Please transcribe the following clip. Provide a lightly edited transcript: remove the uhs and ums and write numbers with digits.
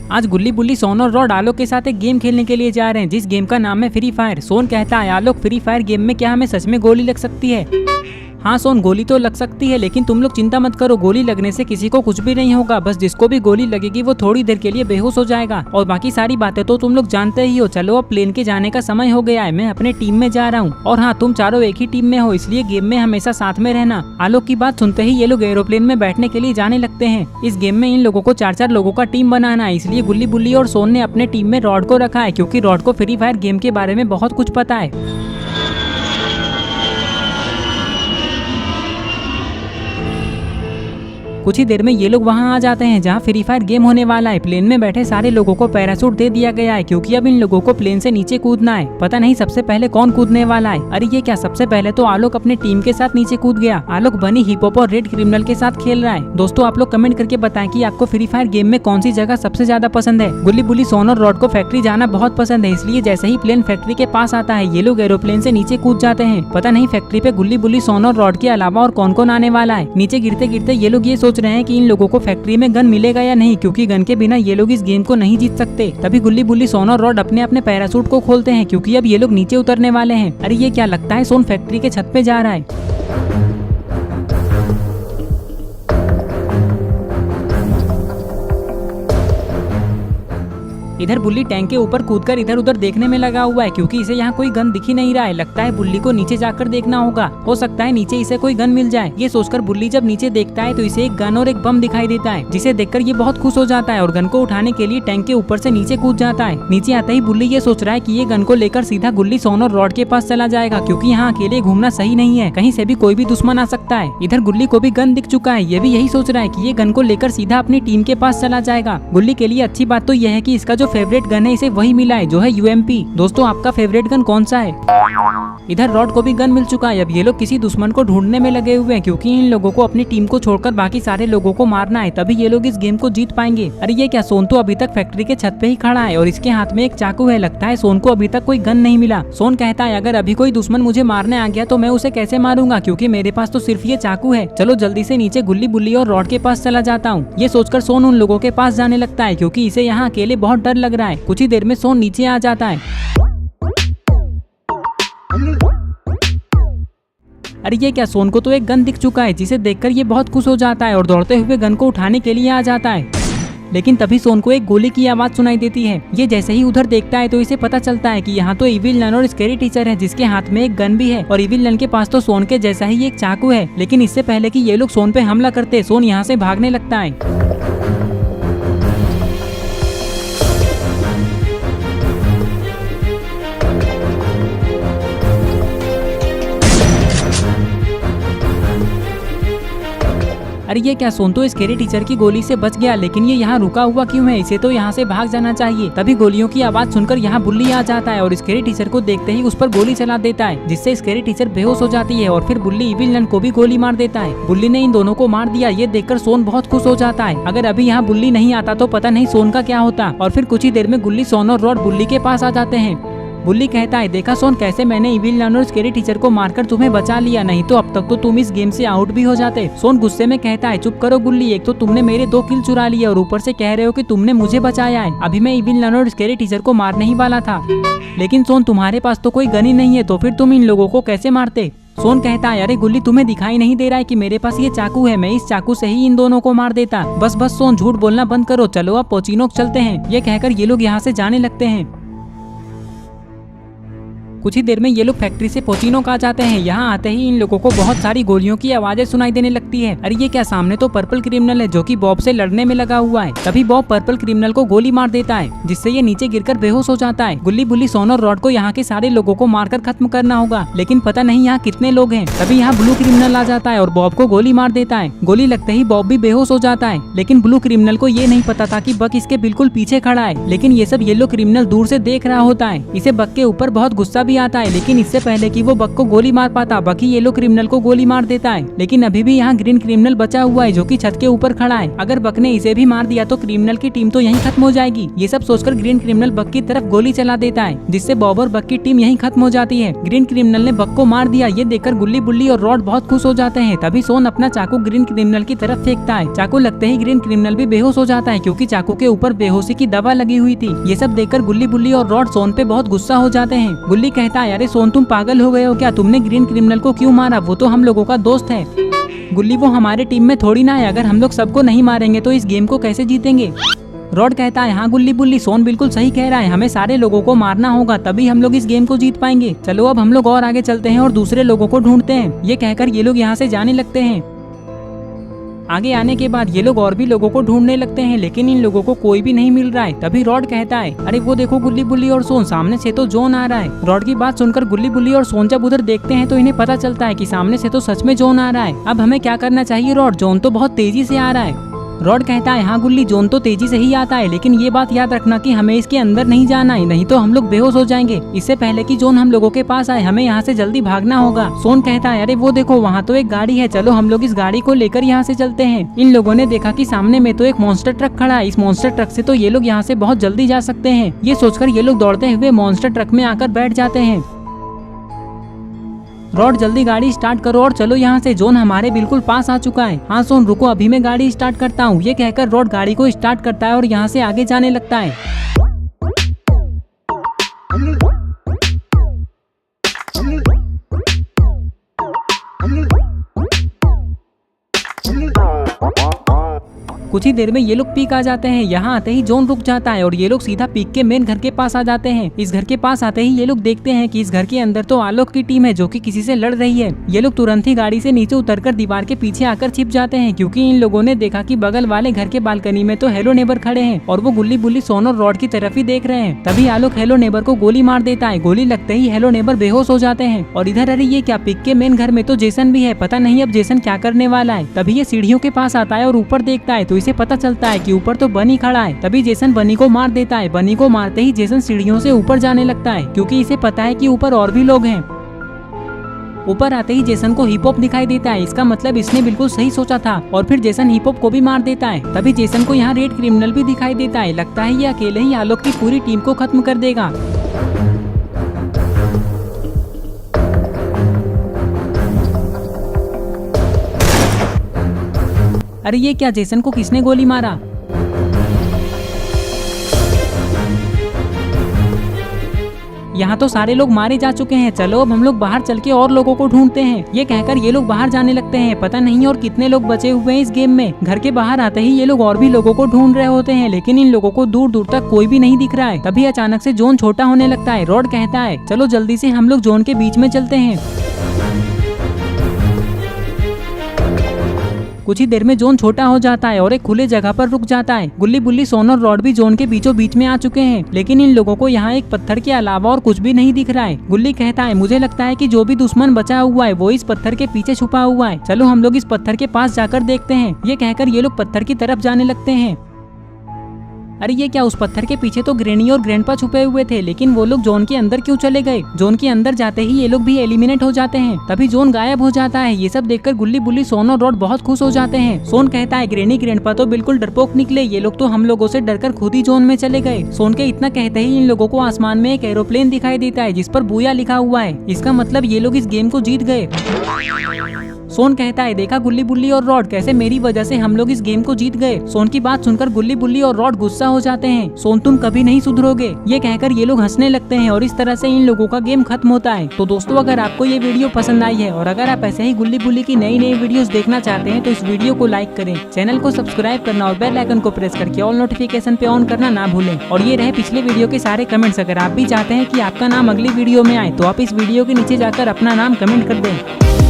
आज गुल्ली बुल्ली सोन और रॉड आलोक के साथ एक गेम खेलने के लिए जा रहे हैं, जिस गेम का नाम है फ्री फायर। सोन कहता है आलोक, फ्री फायर गेम में क्या हमें सच में गोली लग सकती है? हाँ सोन, गोली तो लग सकती है, लेकिन तुम लोग चिंता मत करो, गोली लगने से किसी को कुछ भी नहीं होगा। बस जिसको भी गोली लगेगी वो थोड़ी देर के लिए बेहोश हो जाएगा, और बाकी सारी बातें तो तुम लोग जानते ही हो। चलो अब प्लेन के जाने का समय हो गया है, मैं अपने टीम में जा रहा हूँ। और हाँ, तुम चारों एक ही टीम में हो, इसलिए गेम में हमेशा साथ में रहना। आलोक की बात सुनते ही ये लोग एरोप्लेन में बैठने के लिए जाने लगते हैं। इस गेम में इन लोगों को 4-4 लोगों का टीम बनाना है, इसलिए गुल्ली बुल्ली और सोन ने अपने टीम में रॉड को रखा है, क्योंकि रॉड को फ्री फायर गेम के बारे में बहुत कुछ पता है। कुछ ही देर में ये लोग वहाँ आ जाते हैं जहाँ फ्री फायर गेम होने वाला है। प्लेन में बैठे सारे लोगों को पैराशूट दे दिया गया है, क्योंकि अब इन लोगों को प्लेन से नीचे कूदना है। पता नहीं सबसे पहले कौन कूदने वाला है। अरे ये क्या, सबसे पहले तो आलोक अपने टीम के साथ नीचे कूद गया। आलोक बनी हिप हॉप और रेड क्रिमिनल के साथ खेल रहा है। दोस्तों आप लोग कमेंट करके बताएं कि आपको फ्री फायर गेम में कौन सी जगह सबसे ज्यादा पसंद है। गुल्ली बुल्ली सोन और रॉड को फैक्ट्री जाना बहुत पसंद है, इसलिए जैसे ही प्लेन फैक्ट्री के पास आता है ये लोग एरोप्लेन से नीचे कूद जाते हैं। पता नहीं फैक्ट्री पे गुल्ली बुल्ली सोन और रॉड के अलावा और कौन कौन आने वाला है। नीचे गिरते गिरते ये लोग ये सोच रहे हैं कि इन लोगों को फैक्ट्री में गन मिलेगा या नहीं, क्योंकि गन के बिना ये लोग इस गेम को नहीं जीत सकते। तभी गुल्ली बुल्ली सोन और रॉड अपने अपने पैराशूट को खोलते हैं, क्योंकि अब ये लोग नीचे उतरने वाले हैं। अरे ये क्या, लगता है सोन फैक्ट्री के छत पे जा रहा है। इधर बुल्ली टैंक के ऊपर कूदकर इधर उधर देखने में लगा हुआ है, क्योंकि इसे यहाँ कोई गन दिख ही नहीं रहा है। लगता है बुल्ली को नीचे जाकर देखना होगा, हो सकता है नीचे इसे कोई गन मिल जाए। ये सोचकर बुल्ली जब नीचे देखता है तो इसे एक गन और एक बम दिखाई देता है, जिसे देखकर ये बहुत खुश हो जाता है और गन को उठाने के लिए टैंक के ऊपर से नीचे कूद जाता है। नीचे आते ही बुल्ली ये सोच रहा है कि ये गन को लेकर सीधा गुल्ली सोन और रॉड के पास चला जाएगा, क्योंकि यहाँ अकेले घूमना सही नहीं है, कहीं से भी कोई भी दुश्मन आ सकता है। इधर गुल्ली को भी गन दिख चुका है, ये भी यही सोच रहा है कि ये गन को लेकर सीधा अपनी टीम के पास चला जाएगा। गुल्ली के लिए अच्छी बात तो यह है कि इसका जो फेवरेट गन है इसे वही मिला है, जो है UMP। दोस्तों आपका फेवरेट गन कौन सा है? इधर रॉड को भी गन मिल चुका है। अब ये लोग किसी दुश्मन को ढूंढने में लगे हुए हैं, क्योंकि इन लोगों को अपनी टीम को छोड़कर बाकी सारे लोगों को मारना है, तभी ये लोग इस गेम को जीत पाएंगे। अरे ये क्या, सोन तो अभी तक फैक्ट्री के छत पे ही खड़ा है और इसके हाथ में एक चाकू है। लगता है सोन को अभी तक कोई गन नहीं मिला। सोन कहता है अगर अभी कोई दुश्मन मुझे मारने आ गया तो मैं उसे कैसे मारूंगा, क्योंकि मेरे पास तो सिर्फ ये चाकू है। चलो जल्दी से नीचे गुल्ली बुल्ली और रॉड के पास चला जाता हूँ। ये सोचकर सोन उन लोगों के पास जाने लगता है, क्योंकि इसे यहाँ अकेले बहुत डर लग रहा है। कुछ ही देर में सोन नीचे आ जाता है। अरे ये क्या, सोन को तो एक गन दिख चुका है, जिसे देखकर ये बहुत खुश हो जाता है और दौड़ते हुए गन को उठाने के लिए आ जाता है। लेकिन तभी सोन को एक गोली की आवाज सुनाई देती है। ये जैसे ही उधर देखता है तो इसे पता चलता है कि यहाँ तो इविल नन और स्कैरी टीचर है, जिसके हाथ में एक गन भी है, और इविल नन के पास तो सोन के जैसा ही एक चाकू है। लेकिन इससे पहले कि ये लोग सोन पे हमला करते, सोन यहाँ से भागने लगता है। अरे ये क्या, सोन तो स्कैरी टीचर की गोली से बच गया, लेकिन ये यहाँ रुका हुआ क्यों है? इसे तो यहाँ से भाग जाना चाहिए। तभी गोलियों की आवाज सुनकर यहाँ बुल्ली आ जाता है और स्कैरी टीचर को देखते ही उस पर गोली चला देता है, जिससे स्कैरी टीचर बेहोश हो जाती है और फिर बुल्ली इविल नन को भी गोली मार देता है। बुल्ली ने इन दोनों को मार दिया, ये देखकर सोन बहुत खुश हो जाता है। अगर अभी यहाँ बुल्ली नहीं आता तो पता नहीं सोन का क्या होता। और फिर कुछ ही देर में गुल्ली सोन और रॉड बुल्ली के पास आ जाते हैं। बुल्ली कहता है देखा सोन, कैसे मैंने इविल नन और स्कैरी टीचर को मारकर तुम्हें बचा लिया, नहीं तो अब तक तो तुम इस गेम से आउट भी हो जाते। सोन गुस्से में कहता है चुप करो गुल्ली, एक तो तुमने मेरे 2 किल चुरा लिए और ऊपर से कह रहे हो कि तुमने मुझे बचाया है। अभी मैं इविल नन और स्कैरी टीचर को मारने ही वाला था, लेकिन सोन तुम्हारे पास तो कोई गन ही नहीं है, तो फिर तुम इन लोगों को कैसे मारते? सोन कहता है अरे गुल्ली, तुम्हें दिखाई नहीं दे रहा है कि मेरे पास ये चाकू है, मैं इस चाकू से ही इन दोनों को मार देता। बस सोन, झूठ बोलना बंद करो, चलो अब पोचिनोक चलते हैं। ये कहकर ये लोग यहाँ से जाने लगते हैं। कुछ ही देर में ये लोग फैक्ट्री से पोचिनोक आ जाते हैं। यहाँ आते ही इन लोगों को बहुत सारी गोलियों की आवाजें सुनाई देने लगती है। अरे ये क्या, सामने तो पर्पल क्रिमिनल है जो कि बॉब से लड़ने में लगा हुआ है। तभी बॉब पर्पल क्रिमिनल को गोली मार देता है, जिससे ये नीचे गिरकर बेहोश हो जाता है। गुल्ली बुल्ली सोन और रॉड को यहाँ के सारे लोगों को मारकर खत्म करना होगा, लेकिन पता नहीं यहाँ कितने लोग हैं। तभी यहाँ ब्लू क्रिमिनल आ जाता है और बॉब को गोली मार देता है। गोली लगते ही बॉब भी बेहोश हो जाता है, लेकिन ब्लू क्रिमिनल को ये नहीं पता था कि बक इसके बिल्कुल पीछे खड़ा है। लेकिन ये सब येलो क्रिमिनल दूर से देख रहा होता है। इसे बक के ऊपर बहुत गुस्सा भी भी आता है, लेकिन इससे पहले कि वो बक को गोली मार पाता बकी येलो क्रिमिनल को गोली मार देता है। लेकिन अभी भी यहाँ ग्रीन क्रिमिनल बचा हुआ है जो कि छत के ऊपर खड़ा है। अगर बक ने इसे भी मार दिया तो क्रिमिनल की टीम तो यहीं खत्म हो जाएगी। ये सब सोचकर ग्रीन क्रिमिनल बक की तरफ गोली चला देता है, जिससे बॉब और बक की टीम यहीं खत्म हो जाती है। ग्रीन क्रिमिनल ने बक को मार दिया। ये देखकर गुल्ली बुल्ली और रॉड बहुत खुश हो जाते हैं। तभी सोन अपना चाकू ग्रीन क्रिमिनल की तरफ फेंकता है। चाकू लगते ही ग्रीन क्रिमिनल भी बेहोश हो जाता है, क्योंकि चाकू के ऊपर बेहोशी की दवा लगी हुई थी। ये सब देखकर गुल्ली बुल्ली और रॉड सोन पे बहुत गुस्सा हो जाते हैं। गुल्ली कहता है, अरे सोन तुम पागल हो गए हो क्या? तुमने ग्रीन क्रिमिनल को क्यों मारा? वो तो हम लोगों का दोस्त है। गुल्ली, वो हमारे टीम में थोड़ी ना है। अगर हम लोग सबको नहीं मारेंगे तो इस गेम को कैसे जीतेंगे? रॉड कहता है, हाँ गुल्ली बुल्ली, सोन बिल्कुल सही कह रहा है। हमें सारे लोगों को मारना होगा, तभी हम लोग इस गेम को जीत पाएंगे। चलो अब हम लोग और आगे चलते हैं और दूसरे लोगों को ढूंढते हैं। ये कहकर ये लोग यहाँ से जाने लगते हैं। आगे आने के बाद ये लोग और भी लोगों को ढूंढने लगते हैं, लेकिन इन लोगों को कोई भी नहीं मिल रहा है। तभी रॉड कहता है, अरे वो देखो गुल्ली बुल्ली और सोन, सामने से तो जॉन आ रहा है। रॉड की बात सुनकर गुल्ली बुल्ली और सोन जब उधर देखते हैं तो इन्हें पता चलता है कि सामने से तो सच में जॉन आ रहा है। अब हमें क्या करना चाहिए रॉड? जॉन तो बहुत तेजी से आ रहा है। रॉड कहता है, हाँ गुल्ली, जॉन तो तेजी से ही आता है, लेकिन ये बात याद रखना कि हमें इसके अंदर नहीं जाना है, नहीं तो हम लोग बेहोश हो जाएंगे। इससे पहले कि जॉन हम लोगों के पास आए, हमें यहाँ से जल्दी भागना होगा। सोन कहता है, अरे वो देखो वहाँ तो एक गाड़ी है, चलो हम लोग इस गाड़ी को लेकर यहाँ से चलते हैं। इन लोगों ने देखा कि सामने में तो एक मॉन्स्टर ट्रक खड़ा है। इस मॉन्स्टर ट्रक से तो ये लोग यहाँ से बहुत जल्दी जा सकते हैं। ये सोचकर ये लोग दौड़ते हुए मॉन्स्टर ट्रक में आकर बैठ जाते हैं। रॉड, जल्दी गाड़ी स्टार्ट करो और चलो यहाँ से, जॉन हमारे बिल्कुल पास आ चुका है। हाँ सोन रुको, अभी मैं गाड़ी स्टार्ट करता हूँ। ये कहकर रॉड गाड़ी को स्टार्ट करता है और यहाँ से आगे जाने लगता है। कुछ ही देर में ये लोग पीक आ जाते हैं। यहाँ आते ही जॉन रुक जाता है और ये लोग सीधा पीक के मेन घर के पास आ जाते हैं। इस घर के पास आते ही ये लोग देखते हैं कि इस घर के अंदर तो आलोक की टीम है जो कि किसी से लड़ रही है। ये लोग तुरंत ही गाड़ी से नीचे उतरकर दीवार के पीछे आकर छिप जाते हैं, क्योंकि इन लोगों ने देखा कि बगल वाले घर के बालकनी में तो हेलो नेबर खड़े हैं और वो गुल्ली बुल्ली, सोन और रॉड की तरफ ही देख रहे हैं। तभी आलोक हेलो नेबर को गोली मार देता है। गोली लगते ही हेलो नेबर बेहोश हो जाते हैं। और इधर अरे ये क्या, पिक के मेन घर में तो जेसन भी है। पता नहीं अब जेसन क्या करने वाला है। तभी ये सीढ़ियों के पास आता है और ऊपर देखता है तो इसे पता चलता है कि ऊपर तो बनी खड़ा है। तभी जेसन बनी को मार देता है। बनी को मारते ही जेसन सीढ़ियों से ऊपर जाने लगता है, क्योंकि इसे पता है कि ऊपर और भी लोग हैं। ऊपर आते ही जेसन को हिप हॉप दिखाई देता है। इसका मतलब इसने बिल्कुल सही सोचा था और फिर जेसन हिप हॉप को भी मार देता है। तभी जेसन को यहाँ रेड क्रिमिनल भी दिखाई देता है। लगता है ये अकेले ही आलोक की पूरी टीम को खत्म कर देगा। अरे ये क्या, जेसन को किसने गोली मारा? यहाँ तो सारे लोग मारे जा चुके हैं। चलो अब हम लोग बाहर चल के और लोगों को ढूंढते हैं। ये कहकर ये लोग बाहर जाने लगते हैं। पता नहीं और कितने लोग बचे हुए हैं इस गेम में। घर के बाहर आते ही ये लोग और भी लोगों को ढूंढ रहे होते हैं, लेकिन इन लोगों को दूर दूर तक कोई भी नहीं दिख रहा है। तभी अचानक से जॉन छोटा होने लगता है। रॉड कहता है, चलो जल्दी से हम लोग जॉन के बीच में चलते हैं। कुछ ही देर में जॉन छोटा हो जाता है और एक खुले जगह पर रुक जाता है। गुल्ली बुल्ली, सोन और रॉड भी जॉन के बीचों बीच में आ चुके हैं, लेकिन इन लोगों को यहाँ एक पत्थर के अलावा और कुछ भी नहीं दिख रहा है। गुल्ली कहता है, मुझे लगता है कि जो भी दुश्मन बचा हुआ है वो इस पत्थर के पीछे छुपा हुआ है। चलो हम लोग इस पत्थर के पास जाकर देखते हैं। ये कहकर ये लोग पत्थर की तरफ जाने लगते हैं। अरे ये क्या, उस पत्थर के पीछे तो ग्रैनी और ग्रैंडपा छुपे हुए थे, लेकिन वो लोग जॉन के अंदर क्यों चले गए? जॉन के अंदर जाते ही ये लोग भी एलिमिनेट हो जाते हैं। तभी जॉन गायब हो जाता है। ये सब देखकर गुल्ली बुल्ली, सोन और रॉड बहुत खुश हो जाते हैं। सोन कहता है, ग्रैनी ग्रैंडपा तो बिल्कुल डरपोक निकले, ये लोग तो हम लोगों से डरकर खुद ही जॉन में चले गए। सोन के इतना कहते ही इन लोगों को आसमान में एक एरोप्लेन दिखाई देता है जिस पर बूया लिखा हुआ है। इसका मतलब ये लोग इस गेम को जीत गए। सोन कहता है, देखा गुल्ली बुल्ली और रॉड, कैसे मेरी वजह से हम लोग इस गेम को जीत गए। सोन की बात सुनकर गुल्ली बुल्ली और रॉड गुस्सा हो जाते हैं। सोन तुम कभी नहीं सुधरोगे। ये कहकर ये लोग हंसने लगते हैं और इस तरह से इन लोगों का गेम खत्म होता है। तो दोस्तों, अगर आपको ये वीडियो पसंद आई है और अगर आप ऐसे ही गुल्ली बुल्ली की नई नई वीडियोस देखना चाहते हैं तो इस वीडियो को लाइक करें, चैनल को सब्सक्राइब करना और बेल आइकन को प्रेस करके ऑल नोटिफिकेशन पे ऑन करना ना भूलें। और ये रहे पिछले वीडियो के सारे कमेंट्स। अगर आप भी चाहते हैं कि आपका नाम अगली वीडियो में आए तो आप इस वीडियो के नीचे जाकर अपना नाम कमेंट कर दें।